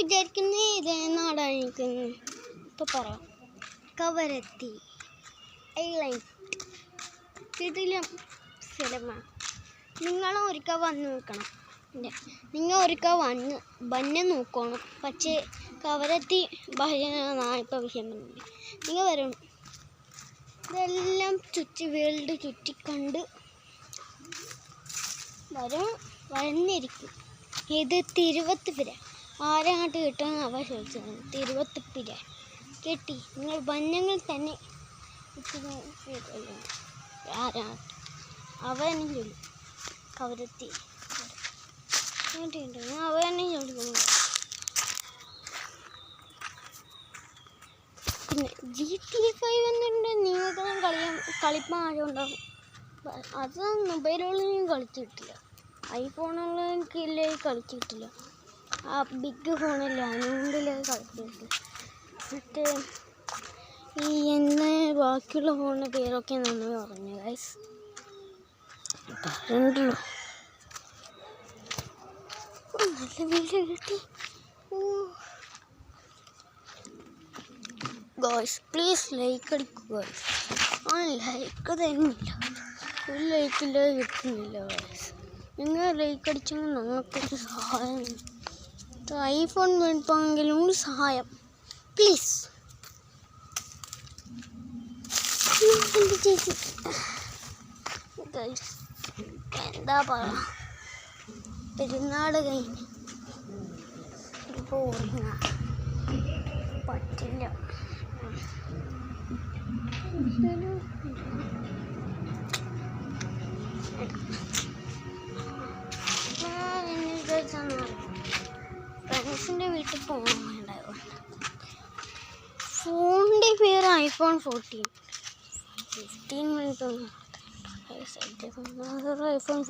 വിചാരിക്കുന്നത് ഇതേ നാടാണ് എനിക്ക് ഇപ്പോൾ പറയാം. കവരത്തി ഐലൻഡ് ഇതിലും സ്ഥലമാണ്. നിങ്ങളും ഒരിക്കൽ വന്ന് നോക്കണം. നിങ്ങൾ ഒരിക്കൽ വന്ന് നോക്കണം. പക്ഷേ കവരത്തി ഇപ്പോൾ വിഷയം പറഞ്ഞില്ല. നിങ്ങൾ വരണം. ഇതെല്ലാം വേൾഡ് ചുറ്റിക്കണ്ട് വന്നിരിക്കും. ഇത് തിരുവത്തിപ്പുര. ആരാങ്ങോട്ട് കിട്ടുമെന്ന് അവ ചോദിച്ചത്. തിരുവത്തിപ്പുര കെട്ടി നിങ്ങൾ വന്യങ്ങൾ തന്നെ ആരാങ്ങോട്ട് അവ തന്നെ ചൊല്ലും. കവരത്തി അവ തന്നെ ചൊല്ലുന്നു. പിന്നെ GTA 5 വന്നിട്ടുണ്ട്. നിങ്ങൾക്കെല്ലാം കളിപ്പാൻ ആരുണ്ടാവും. അത് മൊബൈലുകളിൽ കളിച്ചിട്ടില്ല. ഐഫോണുകളിലെ കളിച്ചിട്ടില്ല. ആ ബിഗ് ഫോണില്ല, അതുകൊണ്ടില്ല കളിച്ചിട്ടില്ല. മറ്റേ ബാക്കിയുള്ള ഫോണിൻ്റെ പേരൊക്കെ നമ്മൾ പറഞ്ഞു ഗൈസ്. പറഞ്ഞല്ലോ നല്ല വീഡിയോ കിട്ടി. ഗോയ്സ് പ്ലീസ് ലൈക്ക് അടിക്കുക. ലൈക്ക് തരുന്നില്ല, ഒരു ലൈക്കില്ല കിട്ടുന്നില്ല ഗോയ്സ്. നിങ്ങൾ ലൈക്ക് അടിച്ചെങ്കിൽ നമുക്കൊരു സഹായം. ഐഫോൺ മേടിപ്പാണെങ്കിലും ഒരു സഹായം പ്ലീസ്. ഗോയ്സ് എന്താ പറയുക, പെരുന്നാൾ കഴിഞ്ഞ് ഇപ്പോൾ ഉറങ്ങാൻ പറ്റില്ല. ഫ്രണ്ട്സിൻ്റെ വീട്ടിൽ പോകണമുണ്ടായിരുന്നു. ഫോണിൻ്റെ പേര് iPhone 14. 15 minute iPhone